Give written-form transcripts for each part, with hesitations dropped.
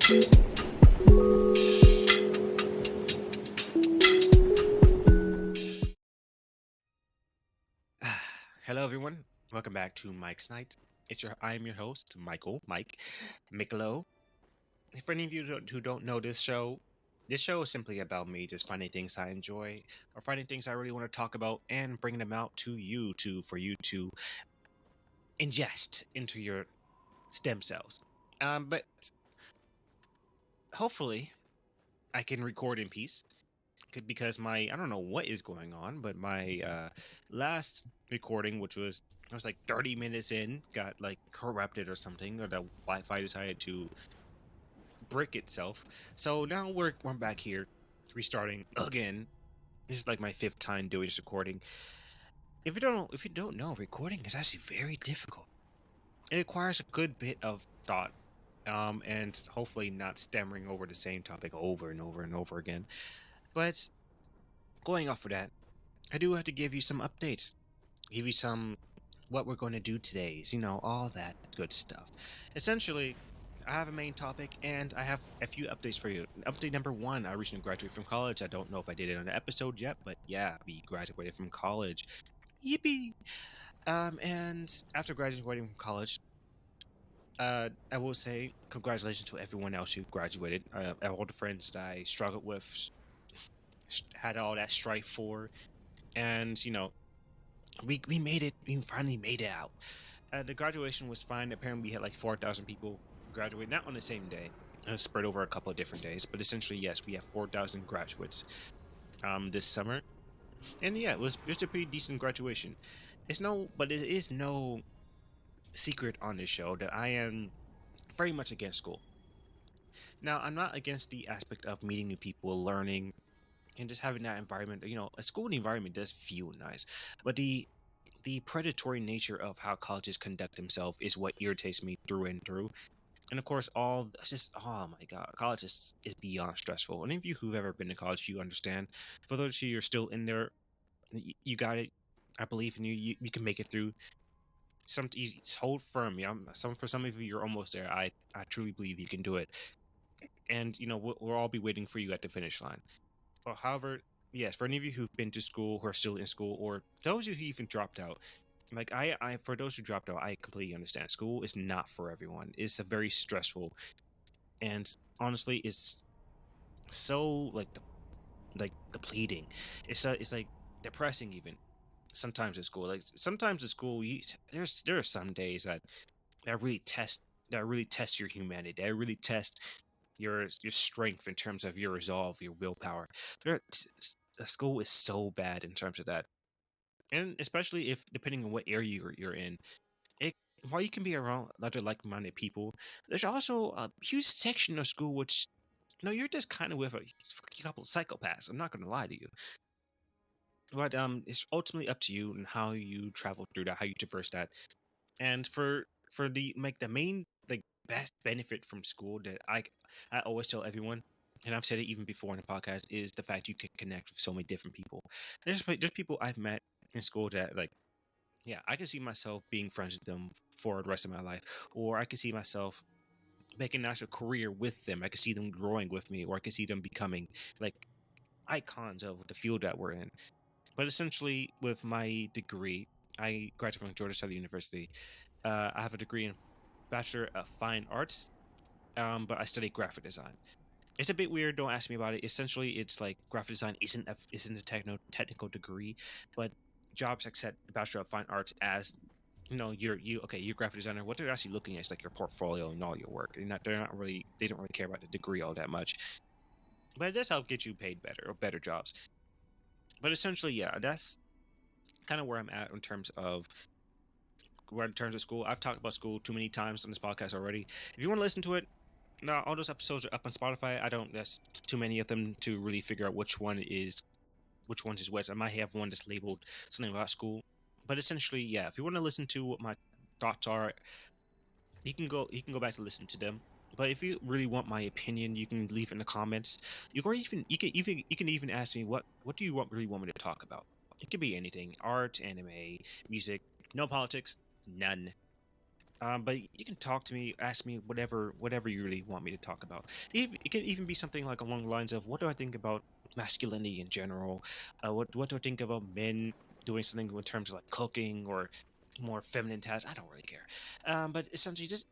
Hello, everyone. Welcome back to Mike's Night. I'm your host, Mike Michelot. For any of you who don't know this show is simply about me just finding things I enjoy or finding things I really want to talk about and bringing them out to you for you to ingest into your stem cells. But hopefully, I can record in peace because I don't know what is going on, but my last recording, which was I was like 30 minutes in, got like corrupted or something, or the Wi-Fi decided to brick itself. So now we're back here, restarting again. This is like my fifth time doing this recording. If you don't know, recording is actually very difficult. It requires a good bit of thought, and hopefully not stammering over the same topic over and over and over again. But going off of that, I do have to give you some updates, give you some what we're going to do today, all that good stuff. Essentially, I have a main topic and I have a few updates for you. Update number one: I recently graduated from college. I don't know if I did it on the episode yet, but yeah, we graduated from college. Yippee! And after graduating from college, I will say congratulations to everyone else who graduated. All the friends that I struggled with, had all that strife for, and we made it. We finally made it out. The graduation was fine. Apparently, we had like 4,000 people graduate, not on the same day. It was spread over a couple of different days, but essentially, yes, we have 4,000 graduates this summer, and yeah, it was a pretty decent graduation. But it is no secret on this show that I am very much against school. Now, I'm not against the aspect of meeting new people, learning, and just having that environment. A school environment does feel nice, but the predatory nature of how colleges conduct themselves is what irritates me through and through. And of course, all it's just oh my god, college is beyond stressful. Any of you who've ever been to college, you understand. For those of you who are still in there, you got it. I believe in you. You can make it through. You hold firm. Yeah, for some of you, you're almost there. I truly believe you can do it. And we'll all be waiting for you at the finish line. However, yes, for any of you who've been to school, who are still in school, or those of you who even dropped out, like for those who dropped out, I completely understand. School is not for everyone. It's a very stressful, and honestly, it's so like depleting. It's like depressing even. Sometimes at school, there are some days that really test your humanity. That really test your strength in terms of your resolve, your willpower. School is so bad in terms of that, and especially if depending on what area you're in, it while you can be around other like-minded people, there's also a huge section of school which you're just kind of with a couple of psychopaths. I'm not going to lie to you, but it's ultimately up to you and how you travel through that, how you traverse that. And for the main like best benefit from school that I always tell everyone, and I've said it even before in the podcast, is the fact you can connect with so many different people. There's people I've met in school that like, yeah, I can see myself being friends with them for the rest of my life, or I can see myself making an actual career with them. I can see them growing with me, or I can see them becoming like icons of the field that we're in. But essentially, with my degree, I graduated from Georgia Southern University. I have a degree in Bachelor of Fine Arts, but I study graphic design. It's a bit weird. Don't ask me about it. Essentially, it's like graphic design isn't a technical degree, but jobs accept Bachelor of Fine Arts as you're a graphic designer. What they're actually looking at is like your portfolio and all your work. They don't really care about the degree all that much, but it does help get you paid better or better jobs. But essentially, yeah, that's kind of where I'm at in terms of school. I've talked about school too many times on this podcast already. If you want to listen to it, no, all those episodes are up on Spotify. I don't. There's too many of them to really figure out which ones is which. I might have one that's labeled something about school, but essentially, yeah. If you want to listen to what my thoughts are, you can go back to listen to them. But if you really want my opinion, you can leave it in the comments. You can even ask me what do you really want me to talk about. It could be anything: art, anime, music. No politics, none. But you can talk to me, ask me whatever you really want me to talk about. It can even be something like along the lines of what do I think about masculinity in general? What do I think about men doing something in terms of like cooking or more feminine tasks? I don't really care. But essentially, just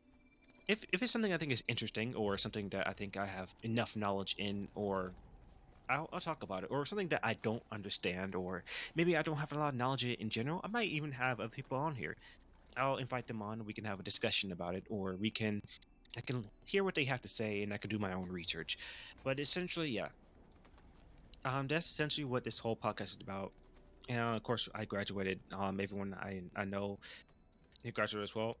if it's something I think is interesting or something that I think I have enough knowledge in, or I'll talk about it, or something that I don't understand, or maybe I don't have a lot of knowledge in general. I might even have other people on here. I'll invite them on. We can have a discussion about it, or I can hear what they have to say, and I can do my own research. But essentially, yeah, that's essentially what this whole podcast is about. And of course, I graduated. Everyone I know he graduated as well.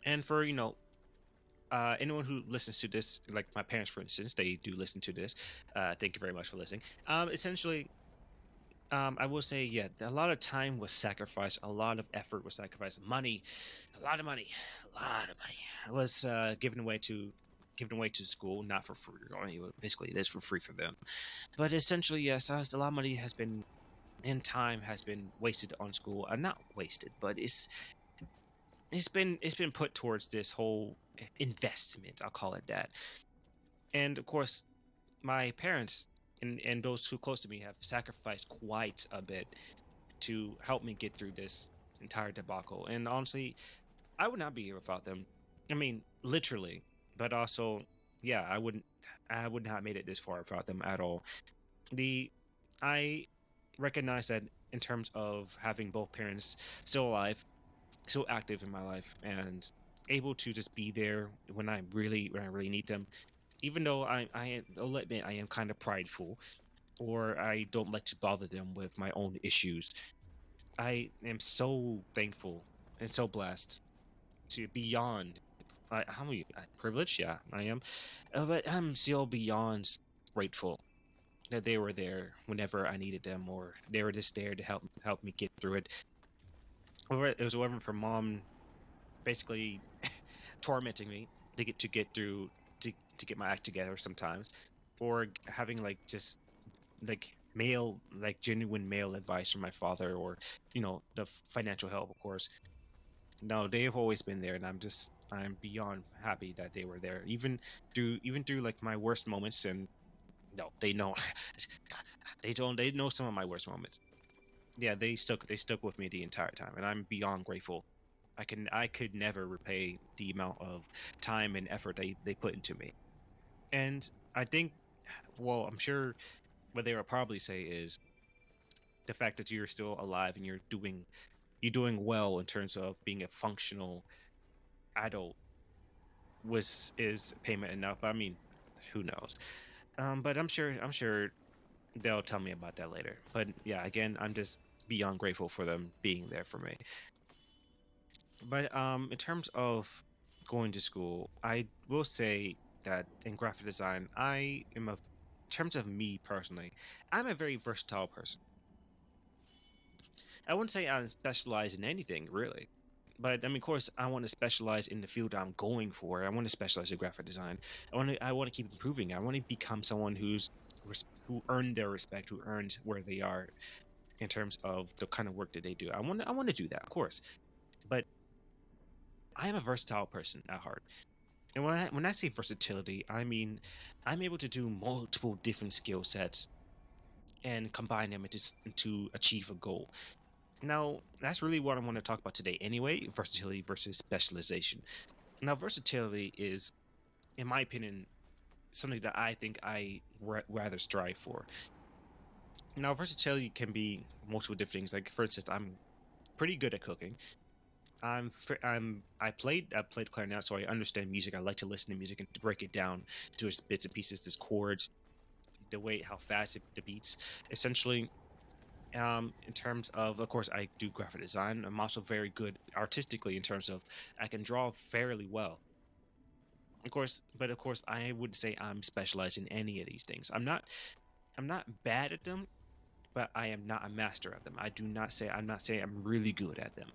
And for anyone who listens to this, like my parents, for instance, they do listen to this. Thank you very much for listening. Essentially, I will say, yeah, a lot of time was sacrificed, a lot of effort was sacrificed, money, a lot of money, a lot of money was given away to school, not for free. I mean, basically, it is for free for them. But essentially, yes, a lot of money has been and time has been wasted on school. Not wasted, but it's been put towards this whole investment. I'll call it that. And of course, my parents and those who close to me have sacrificed quite a bit to help me get through this entire debacle. And honestly, I would not be here without them. I mean, literally, but also, yeah, I would not have made it this far without them at all. The, I recognize that in terms of having both parents still alive, still active in my life, and able to just be there when I really need them. Even though I'll admit I am kind of prideful, or I don't like to bother them with my own issues. I am so thankful and so blessed to beyond how many privileged? Yeah, I am, but I'm still beyond grateful that they were there whenever I needed them, or they were just there to help me get through it. Or it was whatever from mom, basically tormenting me to get through to get my act together sometimes, or having like just like male like genuine male advice from my father, or the financial help, of course. No, they've always been there, and I'm beyond happy that they were there, even through like my worst moments. And no, they know they know some of my worst moments. Yeah, they stuck with me the entire time, and I'm beyond grateful. I could never repay the amount of time and effort they put into me. And I think, well, I'm sure what they will probably say is the fact that you're still alive and you're doing well in terms of being a functional adult was is payment enough. I mean, who knows? But I'm sure they'll tell me about that later. But yeah, again, I'm just beyond grateful for them being there for me. But in terms of going to school, I will say that in graphic design, in terms of me personally, I'm a very versatile person. I wouldn't say I specialize in anything really, but I mean, of course, I want to specialize in the field I'm going for. I want to specialize in graphic design. I want to keep improving. I want to become someone who earned their respect, who earns where they are in terms of the kind of work that they do. I want to do that, of course, but I am a versatile person at heart. And when I say versatility, I mean I'm able to do multiple different skill sets and combine them to achieve a goal. Now, that's really what I want to talk about today anyway, versatility versus specialization. Now, versatility is, in my opinion, something that I think I rather strive for. Now, versatility can be multiple different things. Like, for instance, I'm pretty good at cooking. I played clarinet, so I understand music. I like to listen to music and to break it down to its bits and pieces, its chords, the way how fast the beats. Essentially, in terms of course, I do graphic design. I'm also very good artistically in terms of I can draw fairly well. Of course, but of course, I wouldn't say I'm specialized in any of these things. I'm not bad at them, but I am not a master at them. I'm not saying I'm really good at them.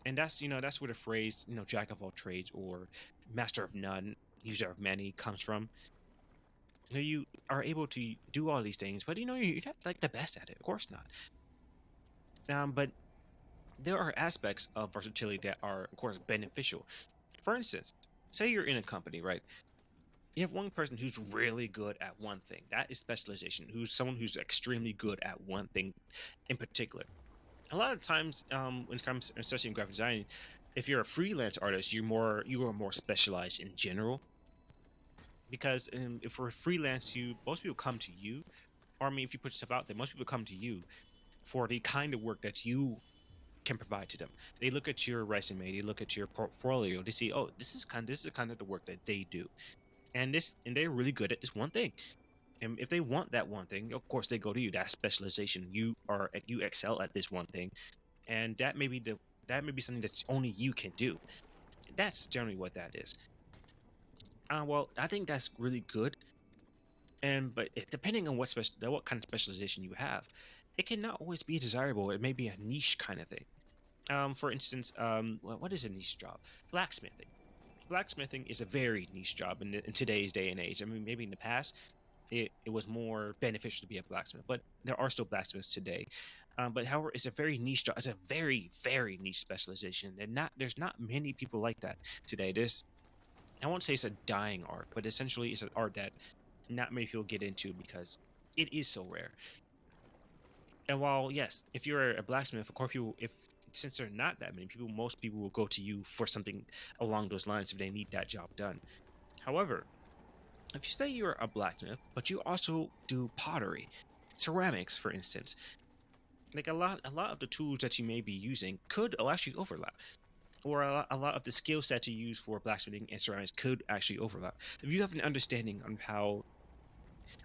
And that's where the phrase jack of all trades or master of none, user of many comes from. You are able to do all these things, but you're not like the best at it, of course not. But there are aspects of versatility that are of course beneficial. For instance, say you're in a company, right? You have one person who's really good at one thing. That is specialization. Who's someone who's extremely good at one thing in particular. A lot of times, when it comes, especially in graphic design, if you're a freelance artist, you are more specialized in general. Because if for freelance, you most people come to you, or I mean, if you put yourself out there, most people come to you for the kind of work that you can provide to them. They look at your resume, they look at your portfolio, they see, oh, this is the kind of the work that they do, and they're really good at this one thing. And if they want that one thing, of course they go to you. That specialization. You excel at this one thing, and that may be something that only you can do. That's generally what that is. Well, I think that's really good. And but depending on what kind of specialization you have, it cannot always be desirable. It may be a niche kind of thing. For instance, what is a niche job? Blacksmithing. Blacksmithing is a very niche job in today's day and age. I mean, maybe in the past, it was more beneficial to be a blacksmith, but there are still blacksmiths today. But however, it's a very niche job. It's a very, very niche specialization, and there's not many people like that today. I won't say it's a dying art, but essentially it's an art that not many people get into because it is so rare. And while yes, if you're a blacksmith, of course, people if since there are not that many people, most people will go to you for something along those lines if they need that job done. However, if you say you're a blacksmith, but you also do pottery, ceramics, for instance, like a lot of the tools that you may be using could actually overlap, or a lot of the skill sets you use for blacksmithing and ceramics could actually overlap. If you have an understanding on how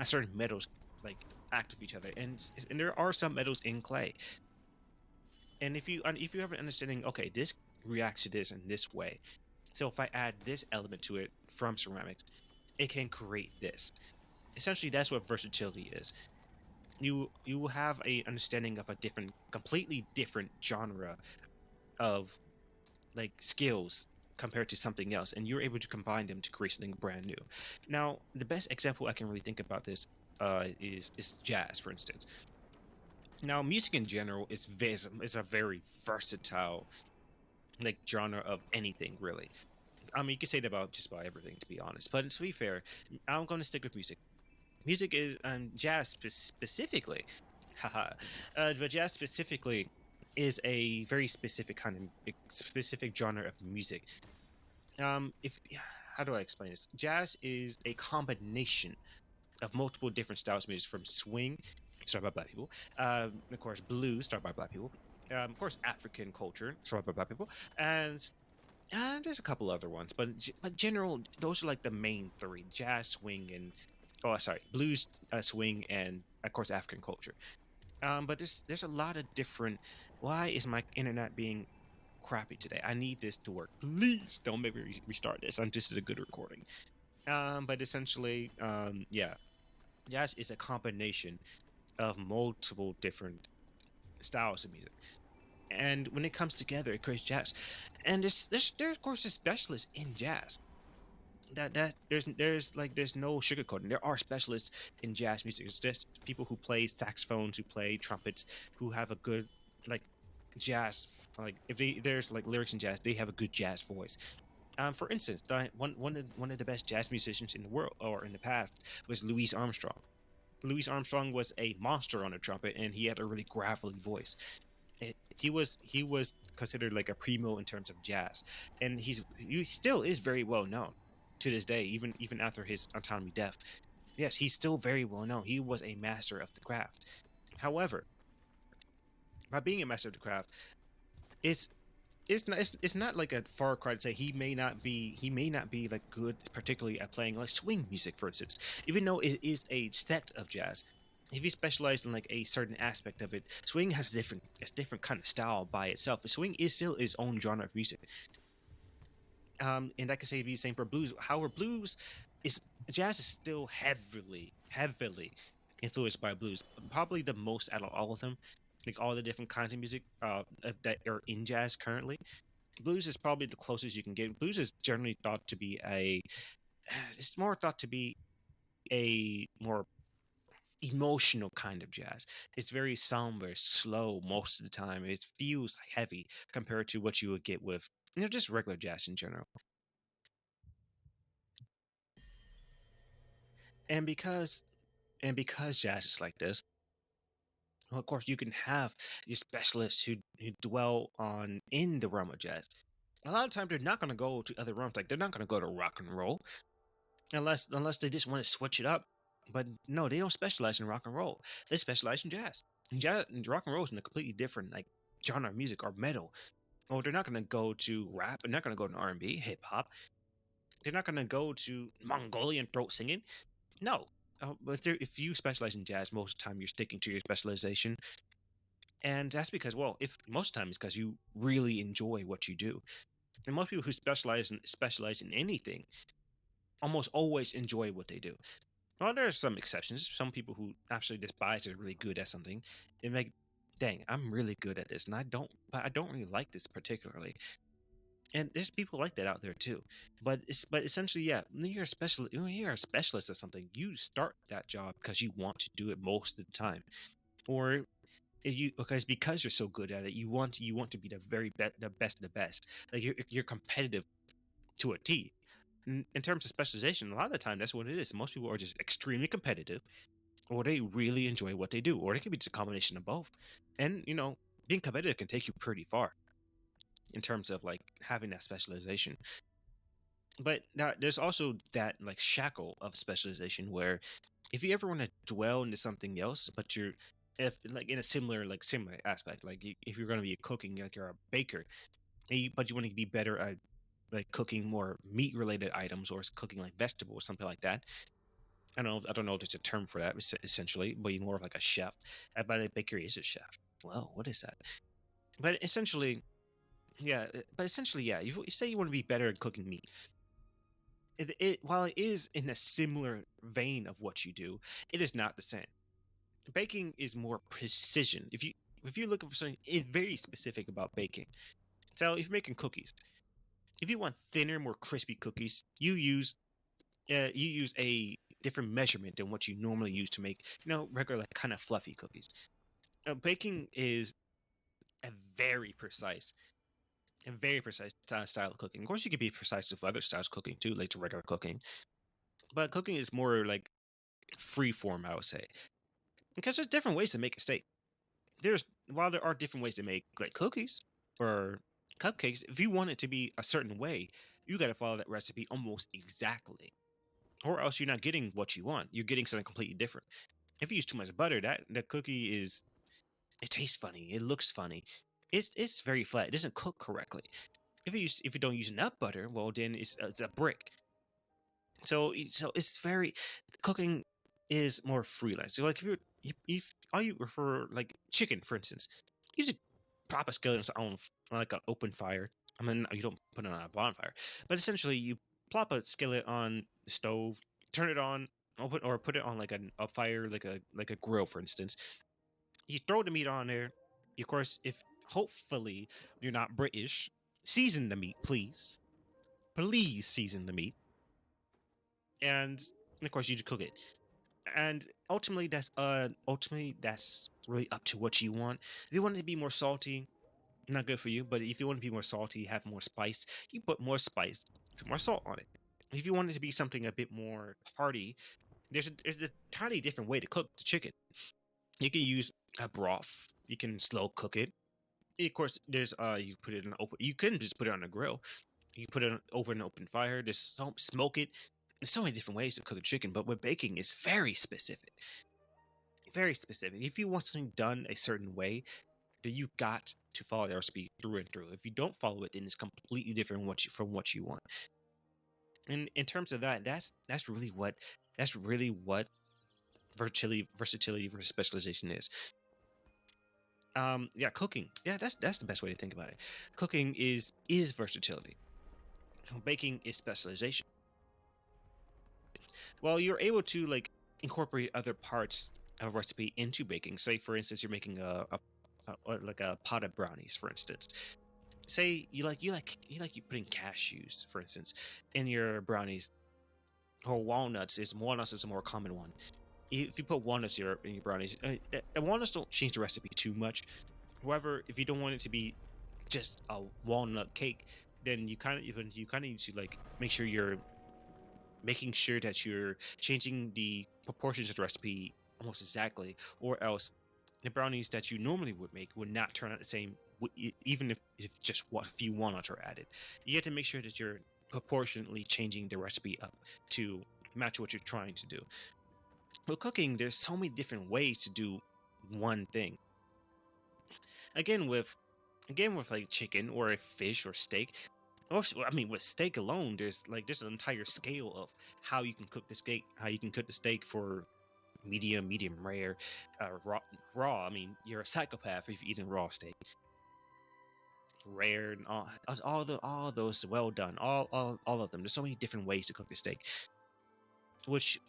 certain metals like act with each other, and there are some metals in clay, and if you have an understanding, okay, this reacts to this in this way. So if I add this element to it from ceramics, it can create this. Essentially, that's what versatility is. You will have a understanding of a completely different genre of like skills compared to something else, and you're able to combine them to create something brand new. Now, the best example I can really think about this is jazz, for instance. Now, music in general is a very versatile like genre of anything really. I mean, you could say that about just about everything, to be honest. But to be fair, I'm going to stick with music. Music is jazz specifically, haha. But jazz specifically is a very specific specific genre of music. If How do I explain this? Jazz is a combination of multiple different styles of music, from swing, started by black people, of course blues, started by black people, of course African culture, started by black people, and there's a couple other ones, but general, those are like the main three: jazz, swing, and oh, sorry, blues, swing, and of course African culture. But there's a lot of different. Why is my internet being crappy today? I need this to work. Please don't make me restart this. This is a good recording. But essentially, yeah, jazz is a combination of multiple different styles of music, and when it comes together, it creates jazz. And there's of course a specialist in jazz. That there's no sugarcoating. There are specialists in jazz music. It's just people who play saxophones, who play trumpets, who have a good like jazz. Like if there's like lyrics in jazz, they have a good jazz voice. For instance, one of the best jazz musicians in the world or in the past was Louis Armstrong. Louis Armstrong was a monster on the trumpet, and he had a really gravelly voice. He was considered like a primo in terms of jazz, and he still is very well known to this day, even after his untimely death. Yes, he's still very well known. He was a master of the craft. However, by being a master of the craft, it's it's not like a far cry to say he may not be like good particularly at playing like swing music, for instance, even though it is a sect of jazz. If he specialized in like a certain aspect of it, swing has a different kind of style by itself. Swing is still its own genre of music. And I can say the same for blues. However, blues is jazz is still heavily influenced by blues. Probably the most out of all of them, like all the different kinds of music that are in jazz currently. Blues is probably the closest you can get. Blues is generally thought to be it's more thought to be a more emotional kind of jazz. It's very somber, slow most of the time. It feels heavy compared to what you would get with just regular jazz in general. And because jazz is like this, well, of course, you can have your specialists who dwell on in the realm of jazz. A lot of times, they're not going to go to other realms. Like they're not going to go to rock and roll unless they just want to switch it up. But no, they don't specialize in rock and roll. They specialize in jazz. And rock and roll is in a completely different like genre of music or metal. Or they're not going to go to rap. They're not going to go to R&B, hip hop. They're not going to go to Mongolian throat singing. No. But if you specialize in jazz, most of the time you're sticking to your specialization. And that's because, well, if most of the time it's because you really enjoy what you do. And most people who specialize in anything almost always enjoy what they do. Well, there are some exceptions. Some people who absolutely despise are really good at something. And like, dang, I'm really good at this, and I don't really like this particularly. And there's people like that out there too. But essentially, yeah, when you're a specialist at something, you start that job because you want to do it most of the time, or because you're so good at it, you want to be the very best, the best of the best. Like you're competitive to a T. In terms of specialization, a lot of the time that's what it is. Most people are just extremely competitive, or they really enjoy what they do, or it could be just a combination of both. And being competitive can take you pretty far in terms of like having that specialization. But now there's also that like shackle of specialization where if you ever want to dwell into something else, but you're if like in a similar aspect, like if you're going to be cooking, like you're a baker, but you want to be better at like cooking more meat related items or cooking like vegetables or something like that. I don't know if there's a term for that essentially, but you're more of like a chef. But a baker is a chef. Well, what is that? But essentially, yeah. You say you want to be better at cooking meat. While it is in a similar vein of what you do, it is not the same. Baking is more precision. If you're looking for something very specific about baking, so if you're making cookies, if you want thinner, more crispy cookies, you use a different measurement than what you normally use to make regular like, kind of fluffy cookies. Baking is a very precise style of cooking. Of course, you can be precise with other styles of cooking too, like to regular cooking. But cooking is more like free form, I would say, because there's different ways to make a steak. While there are different ways to make like cookies or cupcakes, if you want it to be a certain way, you got to follow that recipe almost exactly, or else you're not getting what you want. You're getting something completely different. If you use too much butter, that cookie it tastes funny. It looks funny. It's very flat. It doesn't cook correctly. If you don't use enough butter, well then it's a brick. So it's very cooking is more freelance. So like if all you refer like chicken, for instance, you just prop a skillet on like an open fire. I mean, you don't put it on a bonfire, but essentially you plop a skillet on the stove, turn it on, or put it on like a fire, like a grill, for instance. You throw the meat on there. Of course, if hopefully you're not British, season the meat, please. Please season the meat, and of course you just cook it. And ultimately that's really up to what you want. If you want it to be more salty, not good for you. But if you want to be more salty, have more spice, you put more spice, put more salt on it. If you want it to be something a bit more hearty, there's a totally different way to cook the chicken. You can use a broth. You can slow cook it. Of course, there's you put it in open. You couldn't just put it on a grill. You put it over an open fire. Just smoke it. There's so many different ways to cook a chicken, but with baking, it's very specific. Very specific. If you want something done a certain way, then you got to follow the recipe through and through. If you don't follow it, then it's completely different from what you want. And in terms of that, that's really what versatility versus specialization is. Yeah, cooking. Yeah, that's the best way to think about it. Cooking is versatility. Baking is specialization. Well, you're able to like incorporate other parts of a recipe into baking. Say, for instance, you're making like a pot of brownies, for instance. Say you putting cashews, for instance, in your brownies, or walnuts is a more common one. If you put walnuts in your brownies, walnuts don't change the recipe too much. However, if you don't want it to be just a walnut cake, then you kind of need to like make sure making sure that you're changing the proportions of the recipe almost exactly, or else the brownies that you normally would make would not turn out the same, even if just what a few walnuts are added. You have to make sure that you're proportionately changing the recipe up to match what you're trying to do. With cooking, there's so many different ways to do one thing. Again, with like chicken or a fish or steak, I mean, with steak alone, there's an entire scale of how you can cook the steak, how you can cook the steak for medium rare, raw. I mean, you're a psychopath if you're eating raw steak. Rare and all those well done, all of them. There's so many different ways to cook the steak, which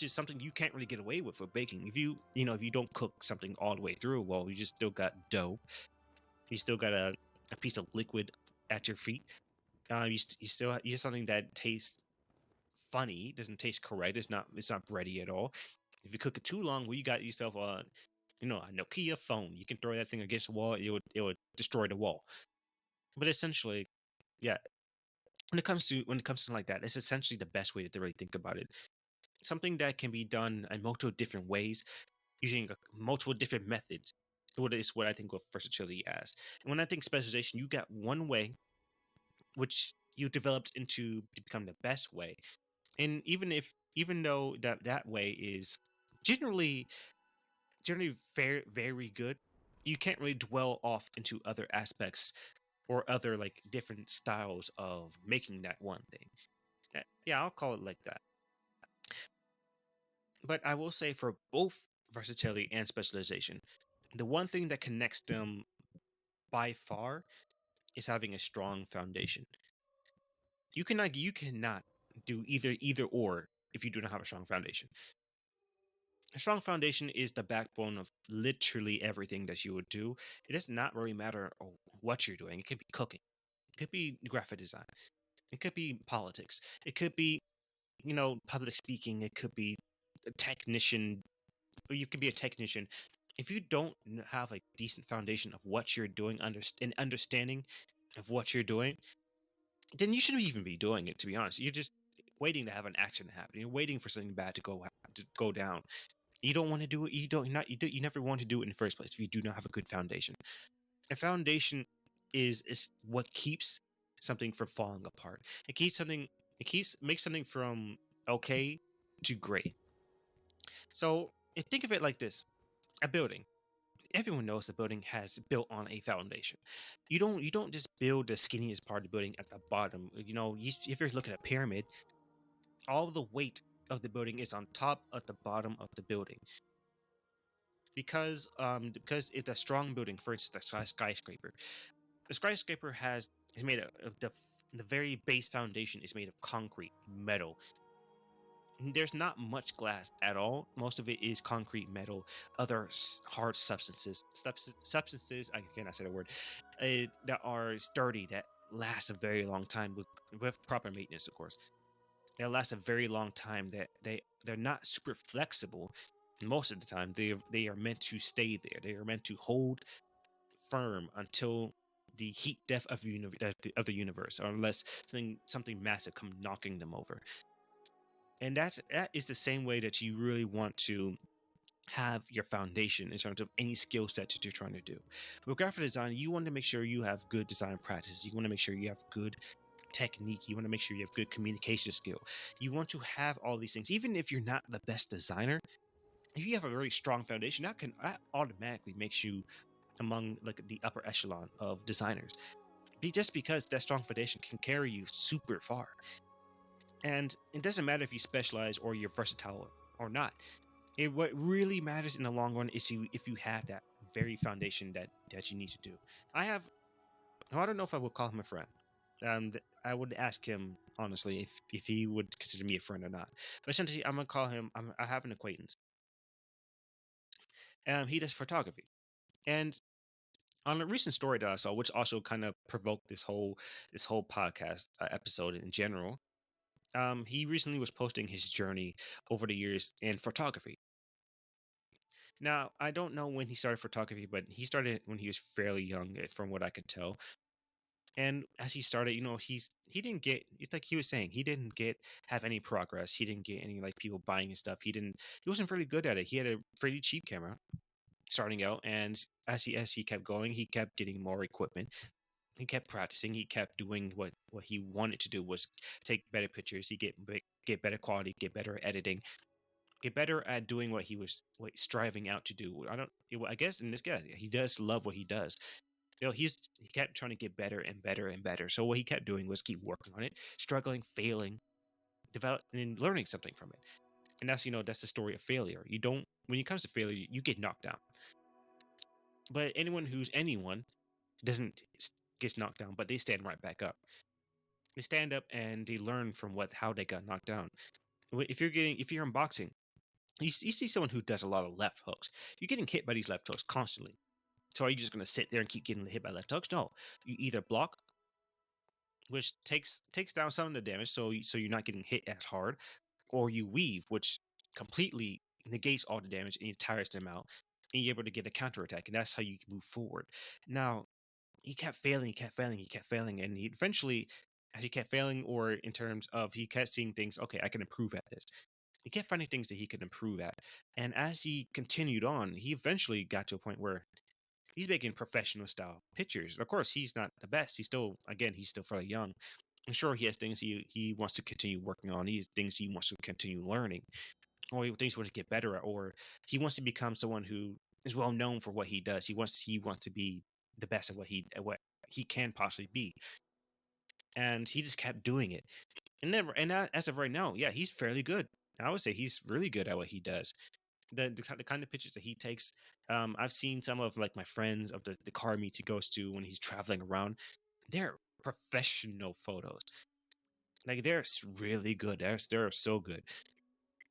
is something you can't really get away with for baking. If you don't cook something all the way through, well, you just still got dough. You still got a piece of liquid at your feet. You still you have something that tastes funny, doesn't taste correct. It's not bready at all. If you cook it too long, well, you got yourself a Nokia phone. You can throw that thing against the wall, it would destroy the wall. But essentially, yeah, when it comes to like that, it's essentially the best way to really think about it. Something that can be done in multiple different ways, using multiple different methods. What I think of versatility as. And when I think specialization, you got one way which you developed into to become the best way. And even though that way is generally generally very good, you can't really dwell off into other aspects or other like different styles of making that one thing. Yeah, I'll call it like that. But I will say for both versatility and specialization, the one thing that connects them by far is having a strong foundation. You cannot do either or if you do not have a strong foundation. A strong foundation is the backbone of literally everything that you would do. It does not really matter what you're doing. It could be cooking. It could be graphic design. It could be politics. It could be, public speaking. It could be a technician. Or you could be a technician. If you don't have a decent foundation of what you're doing, an understanding of what you're doing, then you shouldn't even be doing it. To be honest, you're just waiting to have an action happen. You're waiting for something bad to go down. You don't want to do it. You don't not you do, you never want to do it in the first place if you do not have a good foundation. A foundation is what keeps something from falling apart. It makes something from okay to great. So think of it like this: a building. Everyone knows the building has built on a foundation. You don't just build the skinniest part of the building at the bottom. If you're looking at a pyramid, all the weight of the building is on top at the bottom of the building. Because it's a strong building, for instance, a skyscraper. The skyscraper is made of the very base foundation is made of concrete, metal. There's not much glass at all. Most of it is concrete, metal, other hard substances. I cannot say the word. That are sturdy, that last a very long time with proper maintenance, of course. They'll last a very long time. That they're not super flexible. Most of the time, they are meant to stay there. They are meant to hold firm until the heat death of the universe, or unless something massive come knocking them over. And that is the same way that you really want to have your foundation in terms of any skill set that you're trying to do. With graphic design, you want to make sure you have good design practices. You want to make sure you have good technique. You want to make sure you have good communication skill. You want to have all these things, even if you're not the best designer. If you have a very strong foundation, that automatically makes you among like the upper echelon of designers. Just because that strong foundation can carry you super far. And it doesn't matter if you specialize or you're versatile or not. What really matters in the long run is if you have that very foundation that you need to do. I don't know if I would call him a friend. I would ask him honestly if he would consider me a friend or not. But essentially, I'm gonna call him. I have an acquaintance. He does photography, and on a recent story that I saw, which also kind of provoked this whole podcast episode in general. He recently was posting his journey over the years in photography. Now, I don't know when he started photography, but he started when he was fairly young, from what I could tell. And as he started, he didn't get. It's like he was saying, he didn't get have any progress. He didn't get any like people buying his stuff. He wasn't really good at it. He had a pretty cheap camera starting out, and as he kept going, he kept getting more equipment. He kept practicing. He kept doing what he wanted to do, was take better pictures. He get better quality, get better at editing, get better at doing what he was striving out to do. I guess in this guy, he does love what he does. He kept trying to get better and better and better. So what he kept doing was keep working on it, struggling, failing, develop, and learning something from it. And that's the story of failure. You don't When it comes to failure, you get knocked down. But anyone doesn't gets knocked down, but they stand right back up. They stand up and they learn from how they got knocked down. If you're in boxing, you see someone who does a lot of left hooks. You're getting hit by these left hooks constantly. So are you just going to sit there and keep getting hit by left hooks? No, you either block, which takes down some of the damage, so you're not getting hit as hard, or you weave, which completely negates all the damage and it tires them out, and you're able to get a counterattack, and that's how you can move forward. Now, he kept failing, he kept failing, and he eventually, as he kept failing, or in terms of he kept seeing things, okay, I can improve at this. He kept finding things that he could improve at, and as he continued on, he eventually got to a point where he's making professional style pictures. Of course, he's not the best. He's still fairly young. I'm sure he has things he wants to continue working on. He has things he wants to continue learning, or things he wants to get better at, or he wants to become someone who is well known for what he does. He wants to be the best at what he can possibly be, and he just kept doing it. As of right now, yeah, he's fairly good. I would say he's really good at what he does. The kind of pictures that he takes. I've seen some of like my friends of the car meets he goes to when he's traveling around. They're professional photos. Like really good. They're so good.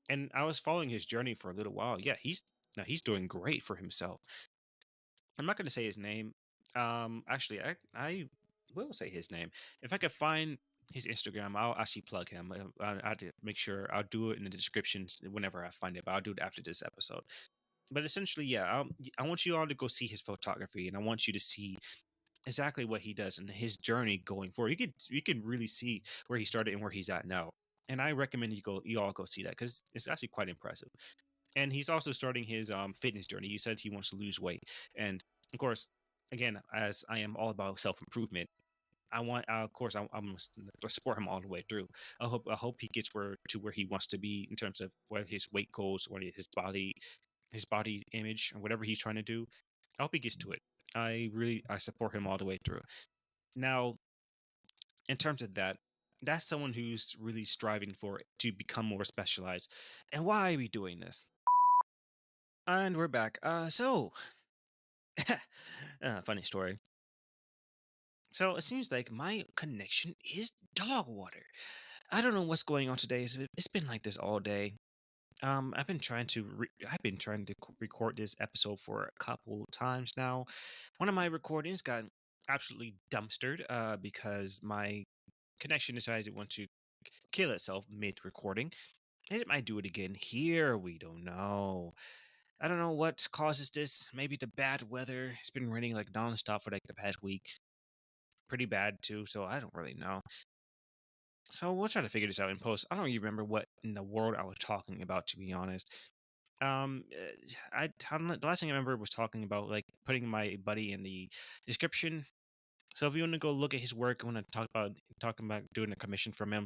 And I was following his journey for a little while. Yeah, he's doing great for himself. I'm not going to say his name. Actually, I will say his name if I could find his Instagram. I'll actually plug him. I have to make sure I'll do it in the description whenever I find it. But I'll do it after this episode. But essentially, yeah, I want you all to go see his photography, and I want you to see exactly what he does and his journey going forward. You can really see where he started and where he's at now. And I recommend you all go see that because it's actually quite impressive. And he's also starting his fitness journey. He said he wants to lose weight, and of course, again, as I am all about self improvement, of course, I'm going to support him all the way through. I hope he gets where he wants to be in terms of whether his weight goals or his body image, or whatever he's trying to do. I hope he gets to it. I support him all the way through. Now, in terms of that, that's someone who's really striving for to become more specialized. And why are we doing this? And we're back. Funny story. So it seems like my connection is dog water. I don't know what's going on today. It's been like this all day. I've been trying to record this episode for a couple times now. One of my recordings got absolutely dumpstered because my connection decided to want to kill itself mid recording. It might do it again here. We don't know. I don't know what causes this. Maybe the bad weather. It's been raining like nonstop for like the past week. Pretty bad too, so I don't really know. So we'll try to figure this out in post. I don't even remember what in the world I was talking about, to be honest. The last thing I remember was talking about like putting my buddy in the description. So if you want to go look at his work, I want to talking about doing a commission from him.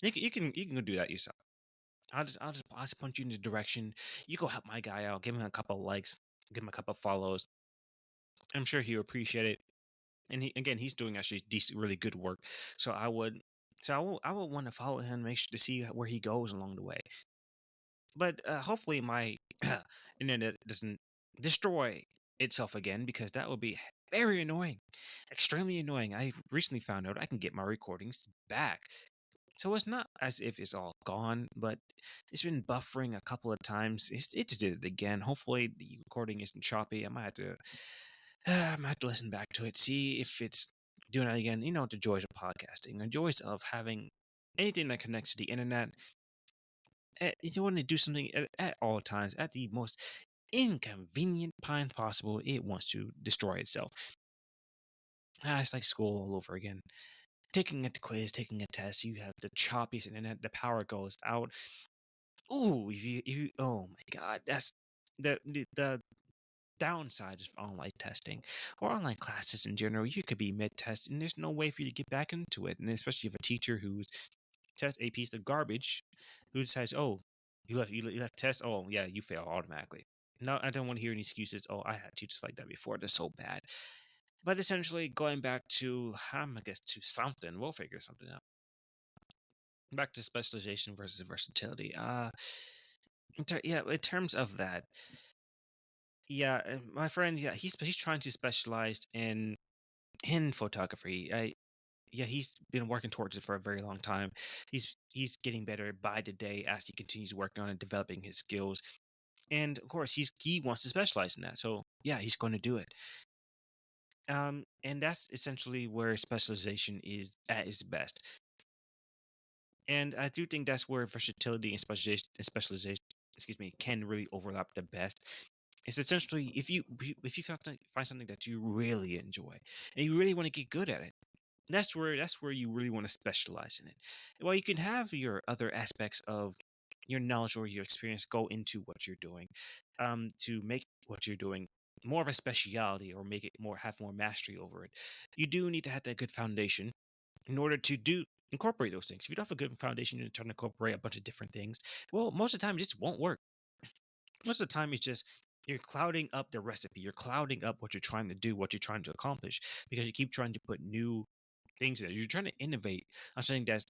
You can go do that yourself. I'll just point you in the direction. You go help my guy out. Give him a couple of likes. Give him a couple of follows. I'm sure he'll appreciate it. And he's doing actually decent, really good work. So I would want to follow him, make sure to see where he goes along the way. But hopefully my internet doesn't destroy itself again, because that would be very annoying, extremely annoying. I recently found out I can get my recordings back. So it's not as if it's all gone, but it's been buffering a couple of times. It just did it again. Hopefully the recording isn't choppy. I might have to listen back to it, see if it's doing it again. The joys of podcasting, the joys of having anything that connects to the internet. You want to do something at all times, at the most inconvenient time possible, it wants to destroy itself. It's like school all over again. Taking a quiz, taking a test, you have the choppiest internet, the power goes out. Ooh, oh my god, that's the downside of online testing or online classes in general. You could be mid-test, and there's no way for you to get back into it. And especially if a teacher who's test a piece of garbage, who decides, oh, you left test, oh yeah, you fail automatically. No, I don't want to hear any excuses. Oh, I had teachers like that before. They're so bad. But essentially, going back to, I guess, to something, we'll figure something out. Back to specialization versus versatility. Yeah, in terms of that, yeah, my friend, yeah, he's trying to specialize in photography. Yeah, he's been working towards it for a very long time. He's getting better by the day as he continues working on and developing his skills. And of course, he wants to specialize in that. So yeah, he's going to do it. And that's essentially where specialization is at its best. And I do think that's where versatility and specialization, excuse me, can really overlap the best. It's essentially if you find something that you really enjoy and you really want to get good at it, that's where you really want to specialize in it. While you can have your other aspects of your knowledge or your experience go into what you're doing, to make what you're doing more of a speciality or make it more have more mastery over it. You do need to have that good foundation in order to do incorporate those things. If you don't have a good foundation, you're trying to incorporate a bunch of different things. Well, most of the time, it just won't work. Most of the time, it's just you're clouding up the recipe. You're clouding up what you're trying to do, what you're trying to accomplish, because you keep trying to put new things in it. You're trying to innovate on something that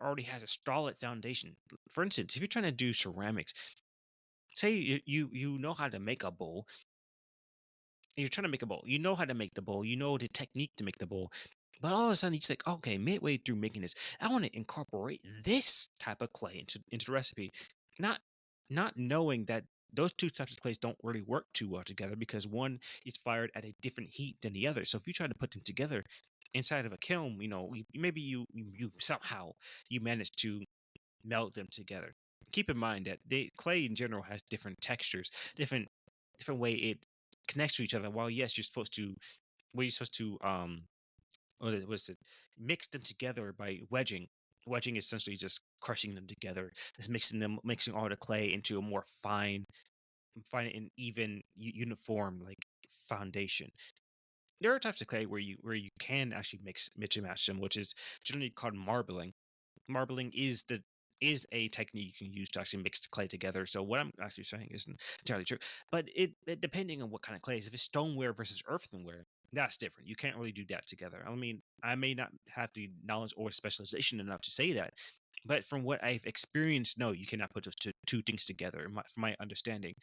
already has a solid foundation. For instance, if you're trying to do ceramics, say you know how to make a bowl, you're trying to make a bowl. You know how to make the bowl. You know the technique to make the bowl. But all of a sudden, you're just like, okay, midway through making this, I want to incorporate this type of clay into the recipe. Not not knowing that those two types of clays don't really work too well together because one is fired at a different heat than the other. So if you try to put them together inside of a kiln, maybe you somehow you manage to melt them together. Keep in mind that clay in general has different textures, different way it connects to each other. While yes, you're supposed to what is it, mix them together by wedging. Wedging is essentially just crushing them together, just mixing all the clay into a more fine and even uniform like foundation. There are types of clay where you can actually mix and match them, which is generally called marbling. Marbling is a technique you can use to actually mix the clay together. So what I'm actually saying isn't entirely true, but it depending on what kind of clay is. If it's stoneware versus earthenware, that's different. You can't really do that together. I mean, I may not have the knowledge or specialization enough to say that, but from what I've experienced, no, you cannot put those two things together. From my understanding,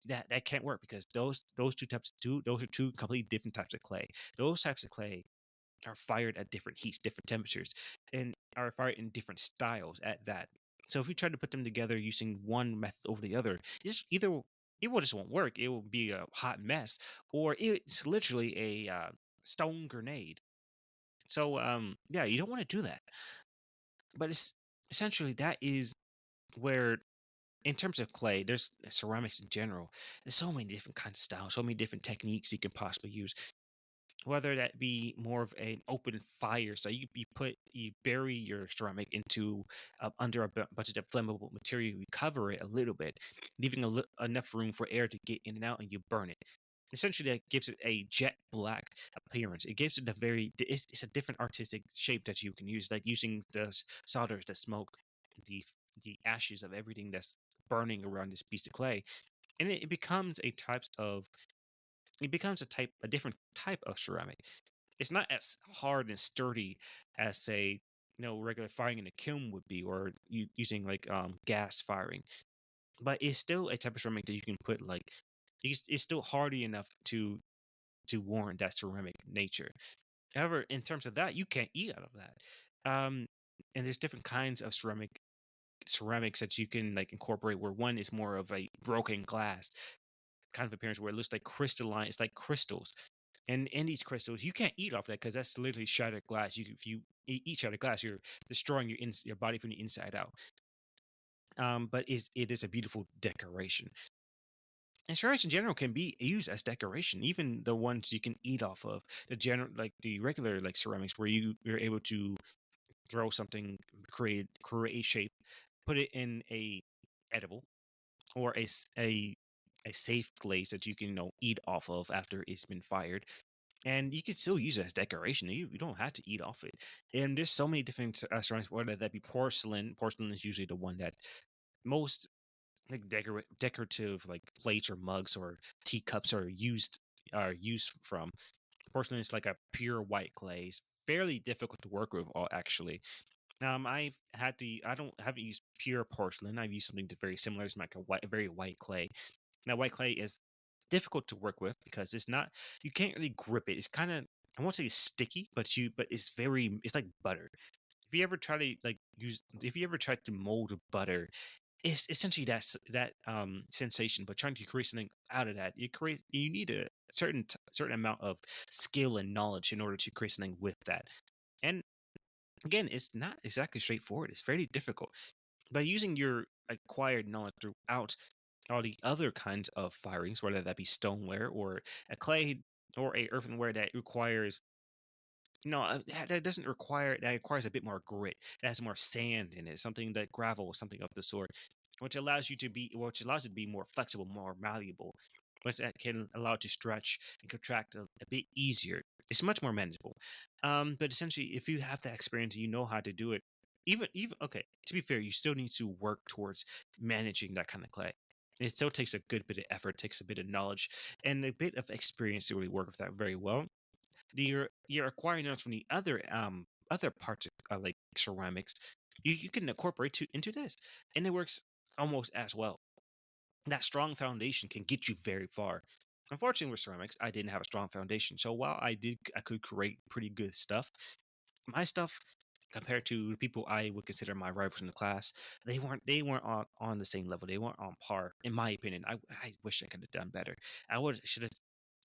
that can't work because those are two completely different types of clay. Those types of clay are fired at different heats, different temperatures, and are fired in different styles at that. So if we try to put them together using one method over the other, it will just won't work. It will be a hot mess, or it's literally a stone grenade. So yeah, you don't want to do that. But it's essentially that is where, in terms of clay, there's ceramics in general. There's so many different kinds of styles, so many different techniques you can possibly use, whether that be more of an open fire, so you bury your ceramic into under bunch of flammable material, you cover it a little bit, leaving enough room for air to get in and out, and you burn it. Essentially that gives it a jet black appearance. It gives it it's a different artistic shape that you can use, like using the solders, the smoke, the the ashes of everything that's burning around this piece of clay, and it becomes a different type of ceramic. It's not as hard and sturdy as, say, regular firing in a kiln would be, or using like gas firing. But it's still a type of ceramic that you can put like it's still hardy enough to warrant that ceramic nature. However, in terms of that, you can't eat out of that. And there's different kinds of ceramics that you can like incorporate, where one is more of a broken glass kind of appearance, where it looks like crystalline. It's like crystals, and in these crystals, you can't eat off that because that's literally shattered glass. If you eat shattered glass, you're destroying your body from the inside out. But it is a beautiful decoration. And ceramics in general can be used as decoration, even the ones you can eat off of. The general, like the regular, like ceramics, where you're able to throw something, create shape, put it in a edible or a safe glaze that you can eat off of after it's been fired, and you can still use it as decoration. You don't have to eat off it. And there's so many different ceramics, whether that be porcelain. Porcelain is usually the one that most like decorative like plates or mugs or teacups are used from. Porcelain is like a pure white glaze, fairly difficult to work with. All actually, I haven't used pure porcelain. I've used something very similar. It's like a very white clay. Now, white clay is difficult to work with because it's not. You can't really grip it. It's kind of. I won't say it's sticky, but it's very. It's like butter. If you ever try to if you ever tried to mold butter, it's essentially that sensation. But trying to create something out of that, you need a certain amount of skill and knowledge in order to create something with that. And again, it's not exactly straightforward. It's very difficult. By using your acquired knowledge throughout all the other kinds of firings, whether that be stoneware or a clay or a earthenware that requires that doesn't require that requires a bit more grit. It has more sand in it, something that gravel, something of the sort, which allows it to be more flexible, more malleable, which that can allow it to stretch and contract a bit easier. It's much more manageable. But essentially, if you have that experience, you know how to do it. Even okay, to be fair, you still need to work towards managing that kind of clay. It still takes a good bit of effort, takes a bit of knowledge, and a bit of experience to really work with that very well. You're acquiring knowledge from the other parts of like ceramics. You can incorporate into this, and it works almost as well. That strong foundation can get you very far. Unfortunately, with ceramics, I didn't have a strong foundation. So while I could create pretty good stuff. My stuff, compared to the people I would consider my rivals in the class, they weren't on the same level. They weren't on par, in my opinion. I wish I could have done better. I would should have.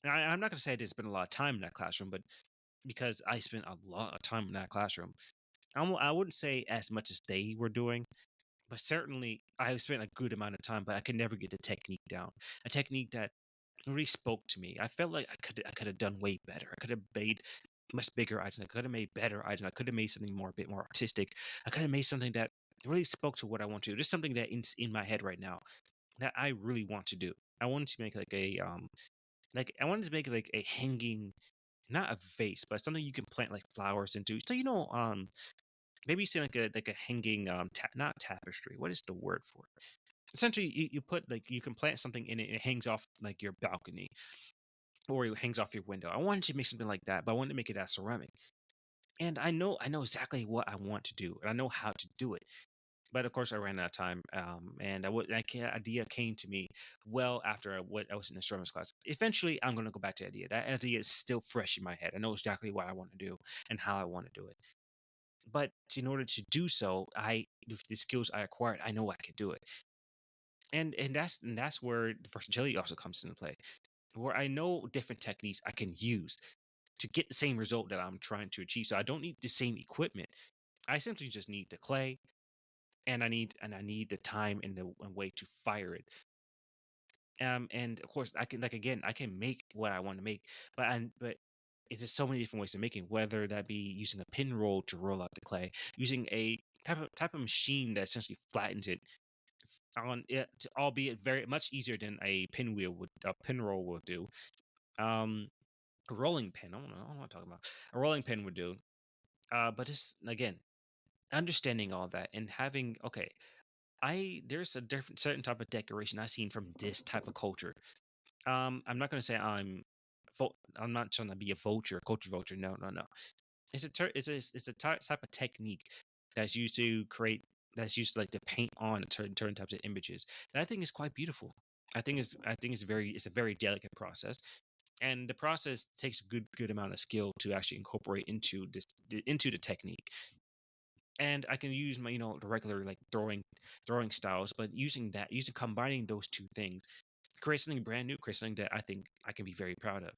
I'm not gonna say I didn't spend a lot of time in that classroom, but because I spent a lot of time in that classroom, I wouldn't say as much as they were doing, but certainly I spent a good amount of time. But I could never get the technique down. A technique that really spoke to me. I felt like I could have done way better. I could have made much bigger items. I could have made better items. I could have made something a bit more artistic. I could have made something that really spoke to what I want to do. There's something that in my head right now that I really want to do. I wanted to make like I wanted to make like a hanging, not a vase, but something you can plant like flowers into. So maybe you see like a hanging not tapestry. What is the word for it? Essentially, you put like you can plant something in it and it hangs off like your balcony or it hangs off your window. I wanted to make something like that, but I wanted to make it as ceramic. And I know exactly what I want to do, and I know how to do it. But of course, I ran out of time, and that idea came to me well after what I was in the ceramics class. Eventually, I'm going to go back to the idea. That idea is still fresh in my head. I know exactly what I want to do and how I want to do it. But in order to do so, with the skills I acquired, I know I can do it. And that's where the versatility also comes into play, where I know different techniques I can use to get the same result that I'm trying to achieve. So I don't need the same equipment. I simply just need the clay, and I need the time and the way to fire it. And of course, I can, like, again, I can make what I want to make, but it's just so many different ways of making. Whether that be using a pin roll to roll out the clay, using a type of machine that essentially flattens it on it, albeit very much easier than a pin roll would do. Um, a rolling pin. I don't know what I'm talking about. A rolling pin would do. But just again, understanding all that and having okay, I there's a different certain type of decoration I've seen from this type of culture. I'm not gonna say I'm not trying to be a vulture, culture vulture. No, no, no. It's a type of technique that's used to create that's used to like to paint on certain types of images that I think is quite beautiful. It's a very delicate process, and the process takes a good amount of skill to actually incorporate into the technique. And I can use my the regular like throwing styles, but using combining those two things, create something brand new, create something that I think I can be very proud of.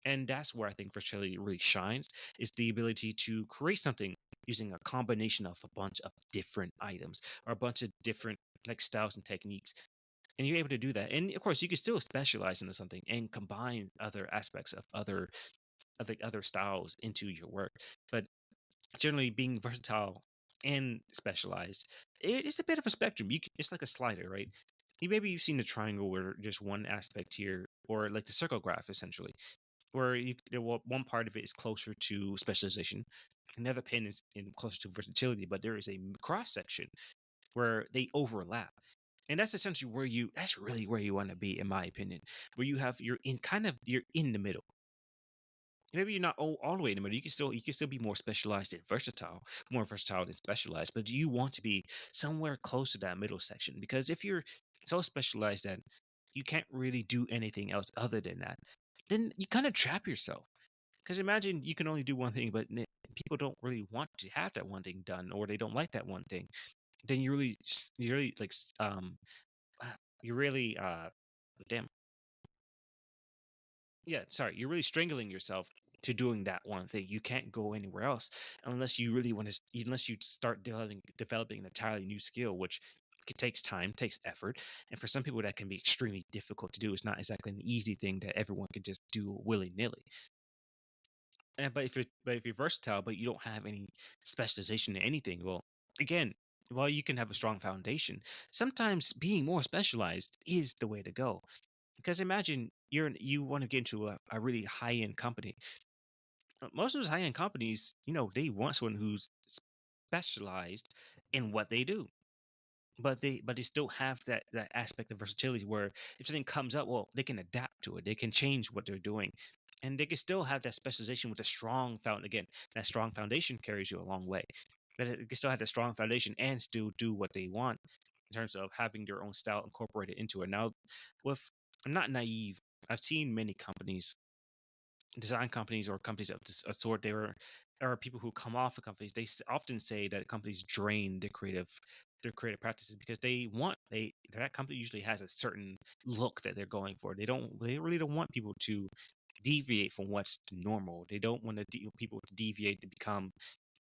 And that's where I think fertility really shines, is the ability to create something using a combination of a bunch of different items or a bunch of different like styles and techniques. and you're able to do that. And of course, you can still specialize into something and combine other aspects of other styles into your work. But generally, being versatile and specialized, it's a bit of a spectrum. It's like a slider, right? Maybe you've seen the triangle where just one aspect here, or like the circle graph, essentially, where one part of it is closer to specialization, and the other pin is closer to versatility. But there is a cross section where they overlap. And that's essentially that's really where you want to be, in my opinion, where you're in the middle. Maybe you're not all the way in the middle. You can still be more versatile than specialized. But you want to be somewhere close to that middle section, because if you're so specialized that you can't really do anything else other than that, then you kind of trap yourself. Because imagine you can only do one thing, but people don't really want to have that one thing done, or they don't like that one thing. Then you really like you really damn yeah, sorry, you're really strangling yourself to doing that one thing. You can't go anywhere else unless you really want to, unless you start developing an entirely new skill, which takes time, takes effort, and for some people that can be extremely difficult to do. It's not exactly an easy thing that everyone can just do willy nilly. And but if you're versatile, but you don't have any specialization in anything, well, again, while you can have a strong foundation, sometimes being more specialized is the way to go. Because imagine you want to get into a really high end company. Most of those high end companies, they want someone who's specialized in what they do. But they still have that aspect of versatility where if something comes up, well, they can adapt to it. They can change what they're doing. And they can still have that specialization with a strong foundation. Again, that strong foundation carries you a long way. But it can still have that strong foundation and still do what they want in terms of having their own style incorporated into it. Now, with I'm not naive. I've seen many companies, design companies or companies of this sort. There are people who come off of companies. Often say that companies drain their creative practices because that company usually has a certain look that they're going for. They really don't want people to deviate from what's normal. They don't want people to deviate to become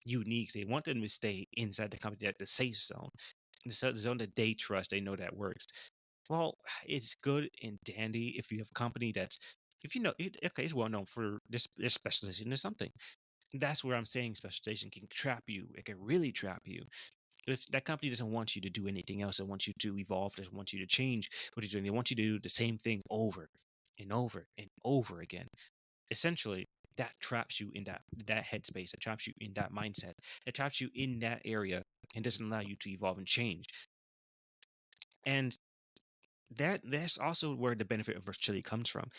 unique. They want them to stay inside the company, at the safe zone, the zone that they trust. They know that works. Well, it's good and dandy if you have a company that's, if you know, okay, it's well known for this specialization in something. That's where I'm saying specialization can trap you. It can really trap you. If that company doesn't want you to do anything else, they want you to evolve, they want you to change what you're doing, they want you to do the same thing over and over and over again. Essentially, that traps you in that headspace, that traps you in that mindset, that traps you in that area and doesn't allow you to evolve and change. And that's also where the benefit of versatility comes from.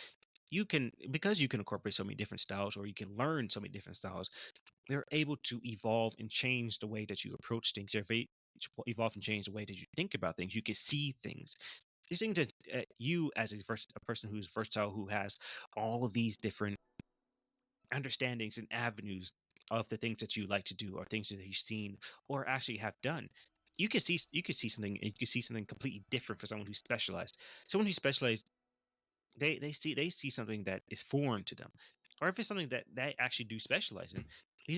Because you can incorporate so many different styles, or you can learn so many different styles, they're able to evolve and change the way that you approach things. Evolve and change the way that you think about things. You can see things. These things that you, as a person who's versatile, who has all of these different understandings and avenues of the things that you like to do, or things that you've seen or actually have done. You can see something completely different for someone who's specialized. Someone who's specialized, they see something that is foreign to them, or if it's something that they actually do specialize in,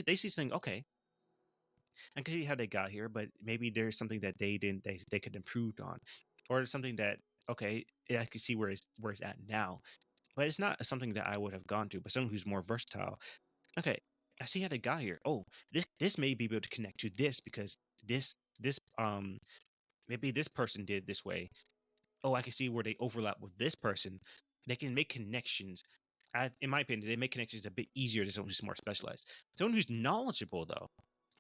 they see something. Okay, I can see how they got here, but maybe there's something that they didn't they could improve on, or something that, okay, yeah, I can see where it's at now, but it's not something that I would have gone to. But someone who's more versatile, okay, I see how they got here. Oh, this may be able to connect to this because this maybe this person did this way. Oh, I can see where they overlap with this person. They can make connections. In my opinion, they make connections a bit easier than someone who's more specialized. Someone who's knowledgeable, though,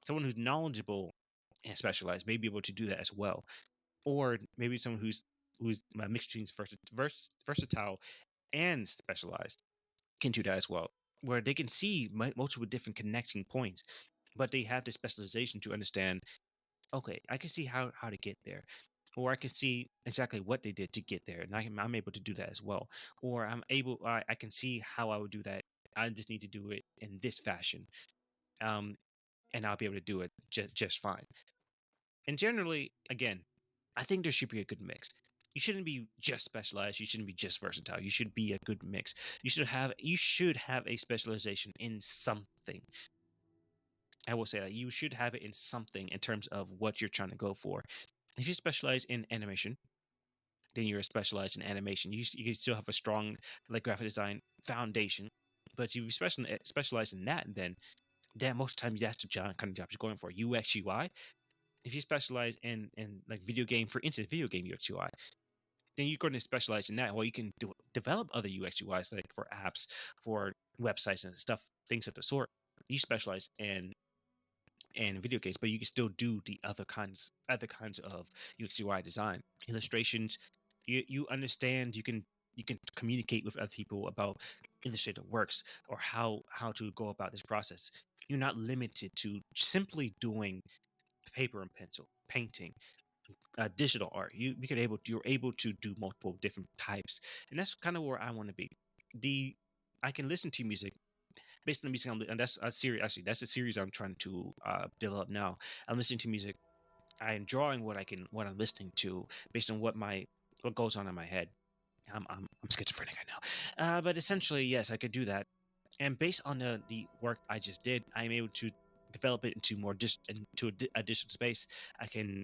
someone who's knowledgeable and specialized may be able to do that as well. Or maybe someone who's a mix between versatile and specialized can do that as well, where they can see multiple different connecting points, but they have the specialization to understand. Okay, I can see how to get there, or I can see exactly what they did to get there, and I'm able to do that as well. Or I can see how I would do that. I just need to do it in this fashion, um, and I'll be able to do it just fine. And generally, again, I think there should be a good mix. You shouldn't be just specialized. You shouldn't be just versatile. You should be a good mix. You should have a specialization in something. I will say that you should have it in something in terms of what you're trying to go for. If you specialize in animation, then you're specialized in animation. You can still have a strong like graphic design foundation, but if you specialize in that, then most of the time that's the kind of job you're going for. UX UI. If you specialize in like video game, for instance, video game UX UI, then you're going to specialize in that. Well, you can develop other UX UIs like for apps, for websites and stuff, things of the sort. You specialize in video games, but you can still do the other kinds of UX UI design, illustrations. You understand. You can communicate with other people about Illustrator works or how to go about this process. You're not limited to simply doing paper and pencil painting, digital art. You're able to do multiple different types, and that's kind of where I want to be. The I can listen to music based on the music and that's a series. Actually, that's a series I'm trying to develop now. I'm listening to music. I'm drawing what I'm listening to based on what goes on in my head. I'm schizophrenic, I know, but essentially, yes, I could do that. And based on the work I just did, I'm able to develop it into a digital space. I can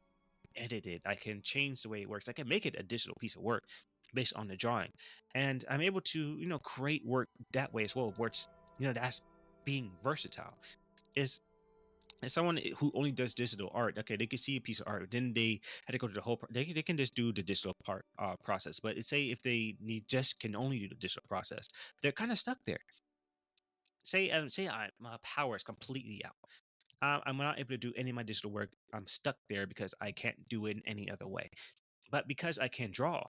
edit it. I can change the way it works. I can make it a digital piece of work based on the drawing, and I'm able to create work that way as well. Where it's that's being versatile. Is as someone who only does digital art, okay, they can see a piece of art, then they had to go to the whole. They can just do the digital part process. But say if they just can only do the digital process, they're kind of stuck there. Say my power is completely out. I'm not able to do any of my digital work. I'm stuck there because I can't do it in any other way. But because I can draw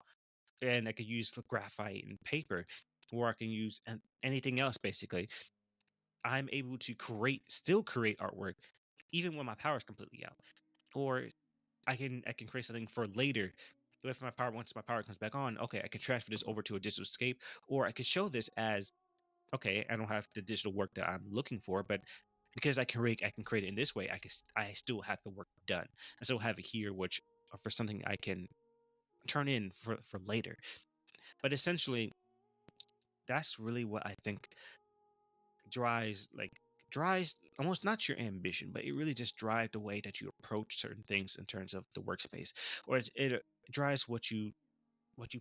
and I could use graphite and paper, or I can use anything else, basically, I'm able to still create artwork, even when my power is completely out. Or I can create something for later. If once my power comes back on, okay, I can transfer this over to a digital scape, or I could show this as okay. I don't have the digital work that I'm looking for, but because I can create it in this way. I still have the work done. I still have it here, which for something I can turn in for later. But essentially, that's really what I think drives almost not your ambition, but it really just drives the way that you approach certain things in terms of the workspace, or it drives what you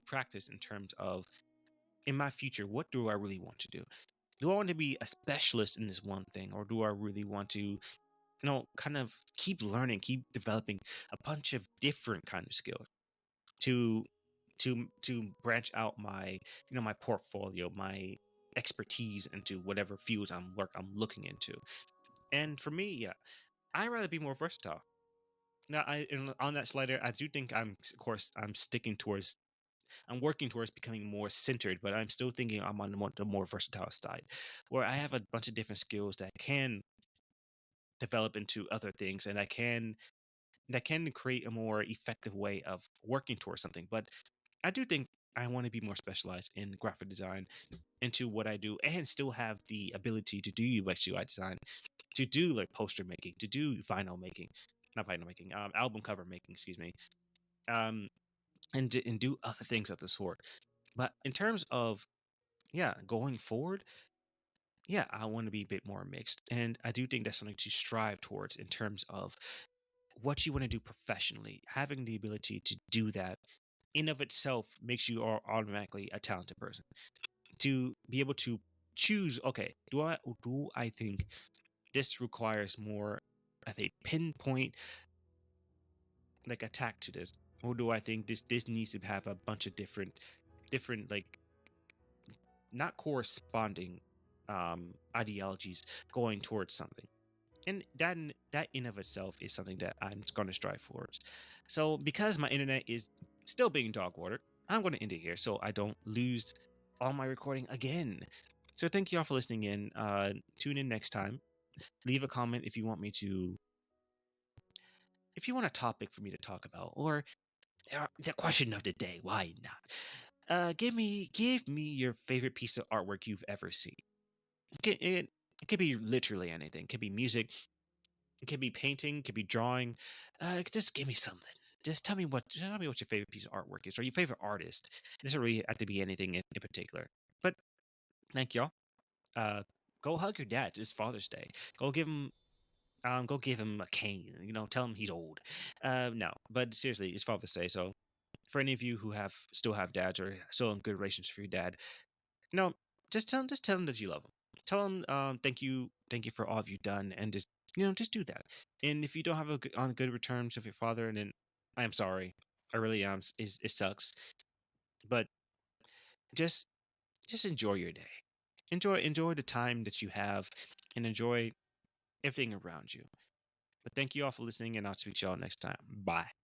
practice in terms of in my future. What do I really want to do? Do I want to be a specialist in this one thing, or do I really want to kind of keep learning, keep developing a bunch of different kind of skills to to branch out my portfolio, my expertise into whatever fields I'm looking into. And for me, yeah, I'd rather be more versatile. Now, on that slider, I do think of course, I'm working towards becoming more centered, but I'm still thinking I'm on the more versatile side, where I have a bunch of different skills that can develop into other things, and that can create a more effective way of working towards something. But I do think I want to be more specialized in graphic design into what I do, and still have the ability to do UX UI design, to do like poster making, to do vinyl making, not vinyl making, album cover making, excuse me, um, and do other things of the sort. But in terms of yeah, going forward, yeah, I want to be a bit more mixed, and I do think that's something to strive towards in terms of what you want to do professionally. Having the ability to do that in of itself makes you automatically a talented person. To be able to choose, okay, do I think this requires more of a pinpoint like attack to this, or do I think this needs to have a bunch of different like not corresponding ideologies going towards something. And that in of itself is something that I'm going to strive for. So because my internet is still being dog water, I'm going to end it here so I don't lose all my recording again. So thank you all for listening in. Tune in next time. Leave a comment if you want a topic for me to talk about, or the question of the day. Why not? Give me your favorite piece of artwork you've ever seen. It could be literally anything. It could be music. It could be painting. It could be drawing. Just give me something. Tell me what your favorite piece of artwork is, or your favorite artist. It doesn't really have to be anything in particular. But thank y'all. Uh, go hug your dad. It's Father's Day. Go give him a cane. Tell him he's old. No, but seriously, it's Father's Day, so for any of you who have still have dads or still in good relationship with your dad, no, just tell him that you love him. Tell him thank you for all of you've done, and just just do that. And if you don't have on good terms with your father, and then I am sorry, I really am. It sucks, but just just enjoy your day. Enjoy the time that you have, and enjoy everything around you. But thank you all for listening, and I'll speak to y'all next time. Bye.